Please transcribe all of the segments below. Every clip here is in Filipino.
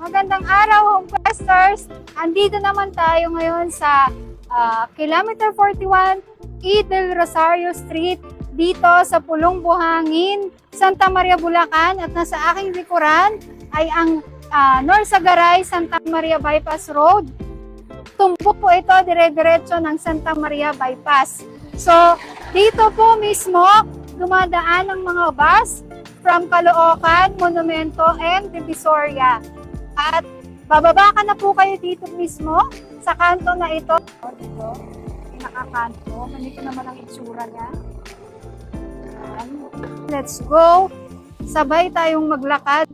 Magandang araw, Homefesters! Andito naman tayo ngayon sa Kilometer 41 E. del Rosario Street dito sa Pulong Buhangin, Santa Maria, Bulacan. At nasa aking likuran ay ang Norsagaray, Santa Maria Bypass Road. Tumbok po ito dire-diretso ng Santa Maria Bypass. So, dito po mismo dumadaan ang mga bus from Caloocan, Monumento, and Divisoria. At bababa ka na po kayo dito mismo sa kanto na ito. Dito, pinakakanto. Ganito naman ang itsura niya. Let's go! Sabay tayong maglakad.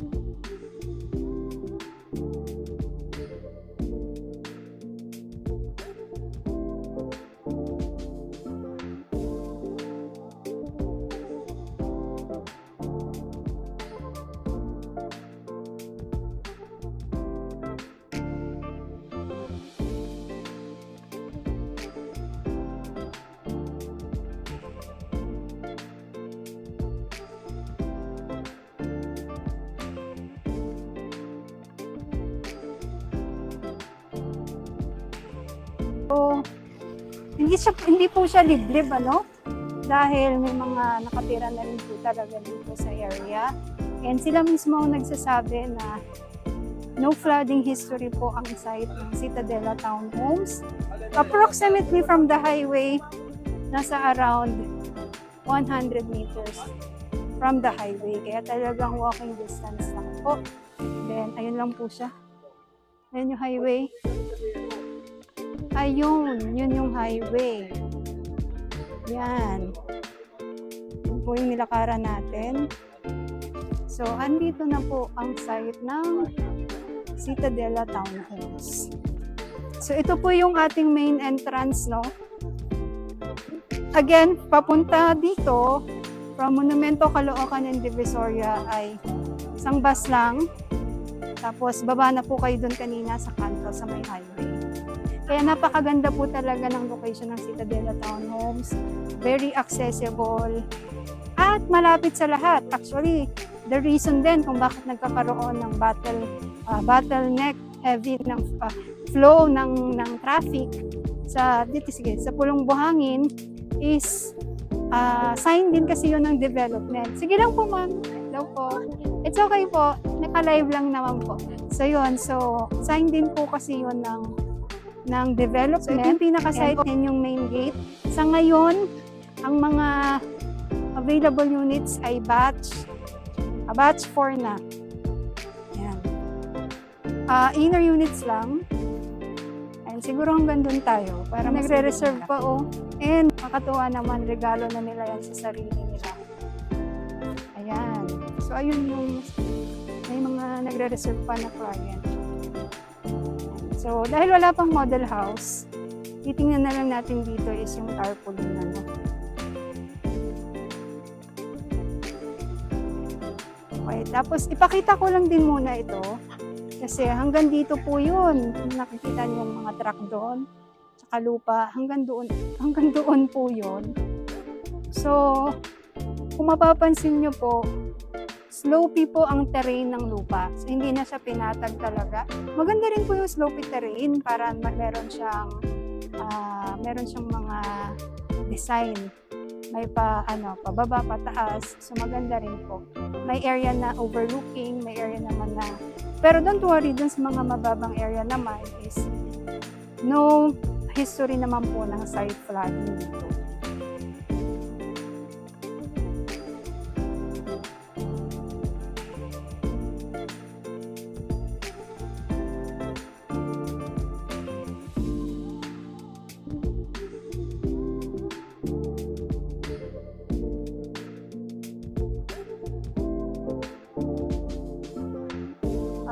So, hindi po siya liblib, ano? Dahil may mga nakatira na rin po talaga dito sa area. And sila mismo ang nagsasabi na no flooding history po ang site ng Citadela Townhomes. Approximately from the highway, nasa around 100 meters from the highway. Kaya talagang walking distance lang po. Then, ayun lang po siya. Ayun yung highway. Ayun, yun yung highway. Yan. Yun po yung nilakaran natin. So, andito na po ang site ng Citadela Townhomes. So, ito po yung ating main entrance, no? Again, papunta dito, from Monumento, Caloocan, and Divisoria ay isang bus lang. Tapos, baba na po kayo doon kanina sa kanto, sa may highway. Kaya napakaganda po talaga ng location ng Citadela Townhomes. Very accessible. At malapit sa lahat. Actually, the reason din kung bakit nagkakaroon ng bottleneck, heavy ng flow ng traffic sa Pulong Buhangin is sign din kasi yun ng development. Sige lang po, ma'am. Hello po. It's okay po. Naka-live lang naman po. So yun. So, sign din po kasi yun ng development. So, ito yung pinaka-site and yung main gate. Sa ngayon, ang mga available units ay batch 4 na. Ayan. Inner units lang. And siguro hanggang doon tayo. Para nagre-reserve pa, oh. And makatuwa naman, regalo na nila yan sa sarili nila. Ayan. So, ayun yung may mga nagre-reserve pa na client. So, dahil wala pang model house, titingnan na lang natin dito is yung tarpaulin na. Okay, tapos ipakita ko lang din muna ito kasi hanggang dito po yun. Nakikita niyo yung mga truck doon, tsaka lupa, hanggang doon po yun. So, kung mapapansin niyo po, slopey po ang terrain ng lupa. So, hindi na siya pinatag talaga. Maganda rin po yung slopey terrain para meron siyang mga design. May pababa, pataas. So, maganda rin po. May area na overlooking, may area naman na... Pero don't worry, dun sa mga mababang area naman is no history naman po ng site flooding dito.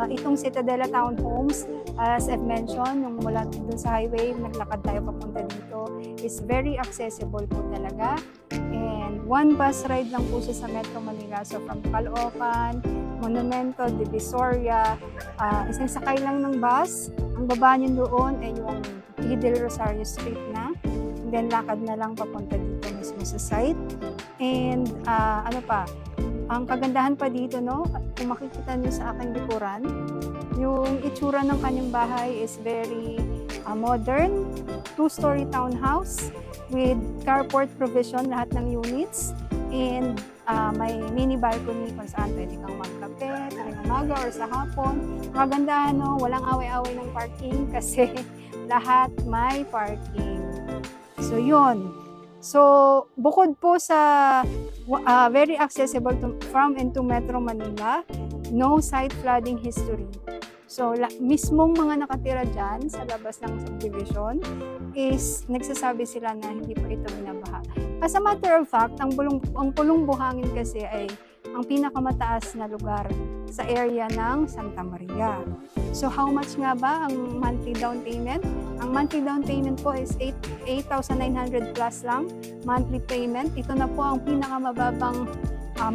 Itong Citadela Townhomes, as I've mentioned, yung mula dun sa highway, naglakad tayo papunta dito, is very accessible po talaga. And one bus ride lang po siya sa Metro Manila. So from Caloocan, Monumento, Divisoria, isang sakay lang ng bus. Ang baba niyo doon ay yung E. del Rosario Street na. And then lakad na lang papunta dito mismo sa site. And Ang kagandahan pa dito, no, kung makikita nyo sa aking likuran, yung itsura ng kanyang bahay is very modern, 2-story townhouse with carport provision lahat ng units, and may mini balcony kung saan pwede kang magkape tuwing umaga or sa hapon. Kagandahan, no, walang away-away ng parking kasi lahat may parking. So yun. So bukod po sa very accessible from and to Metro Manila, no site flooding history. So, mismong mga nakatira dyan sa labas ng subdivision is nagsasabi sila na hindi pa ito binabaha. As a matter of fact, ang Pulong Buhangin kasi ay ang pinakamataas na lugar sa area ng Santa Maria. So, how much nga ba ang monthly down payment? Ang monthly down payment po is 8,900 plus lang monthly payment. Ito na po ang pinakamababang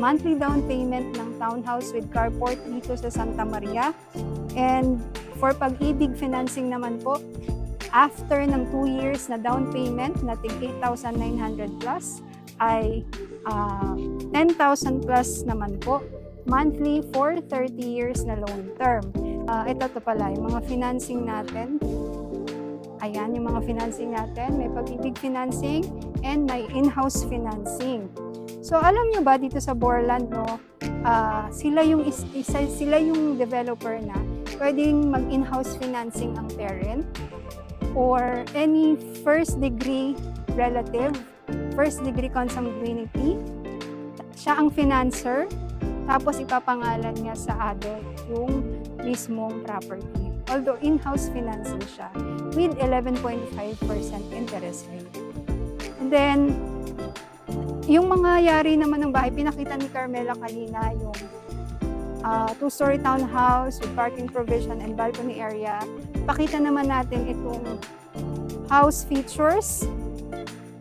monthly down payment ng townhouse with carport dito sa Santa Maria. And for Pag-ibig financing naman po, after ng 2 years na down payment na tig 8,900 plus, ay 10,000 plus naman po monthly for 30 years na loan term. Ito pala, yung mga financing natin. Ayan, yung mga financing natin. May Pag-ibig financing and may in-house financing. So, alam nyo ba dito sa Borland, no, sila yung developer na pwedeng mag-in-house financing ang parent or any first degree relative, first degree consanguinity. Siya ang financer, tapos ipapangalan niya sa adult yung mismong property. Although in-house financing siya with 11.5% interest rate. And then, yung mga yari naman ng bahay, pinakita ni Carmela kanina yung 2-story townhouse with parking provision and balcony area. Pakita naman natin itong house features.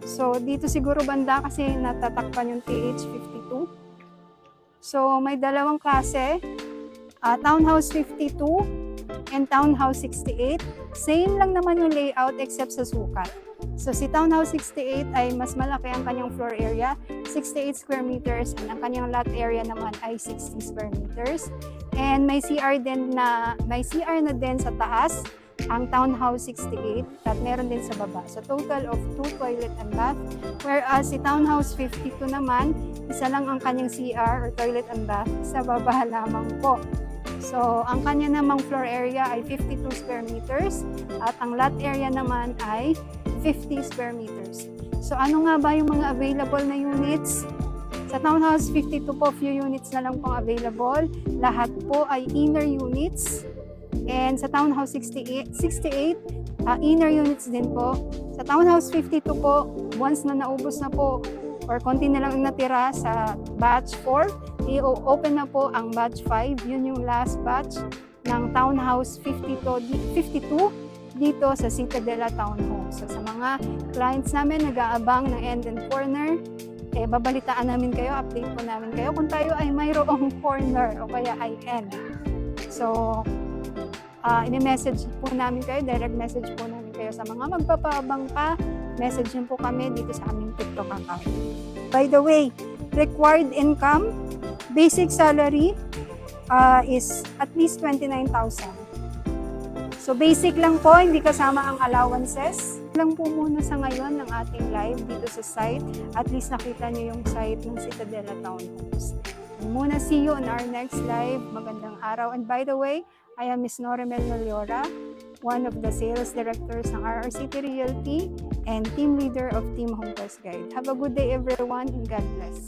So, dito siguro banda kasi natatakpan yung TH52. So, may dalawang klase. Townhouse 52 and Townhouse 68. Same lang naman yung layout except sa sukat. So, si Townhouse 68 ay mas malaki ang kanyang floor area, 68 square meters, and ang kanyang lot area naman ay 60 square meters. And may CR na din sa taas, ang Townhouse 68, at meron din sa baba. So, total of 2 toilet and bath. Whereas si Townhouse 52 naman, isa lang ang kanyang CR or toilet and bath, sa baba lamang po. So, ang kanya namang floor area ay 52 square meters at ang lot area naman ay 50 square meters. So, ano nga ba yung mga available na units? Sa Townhouse 52 po, few units na lang pong available. Lahat po ay inner units. And sa Townhouse 68 inner units din po. Sa Townhouse 52 po, once na naubos na po or konti na lang natira sa batch 4, i-open na po ang batch 5. Yun yung last batch ng Townhouse 52 dito sa Citadela Townhome. So sa mga clients namin nag-aabang ng end and corner, babalitaan namin kayo, update po namin kayo kung tayo ay mayroong corner o kaya ay end. So, i-message po namin kayo, direct message po namin kayo sa mga magpapaabang pa. Message nyo po kami dito sa aming TikTok account. By the way, required income, basic salary is at least 29,000. So basic lang po, hindi kasama ang allowances. Lang po muna sa ngayon ng ating live dito sa site. At least nakita nyo yung site ng Citadela Townhomes. Muna, see you on our next live. Magandang araw. And by the way, I am Ms. Norimel Noliora, one of the sales directors ng RRCT Realty and team leader of Team Home Plus Guide. Have a good day everyone and God bless.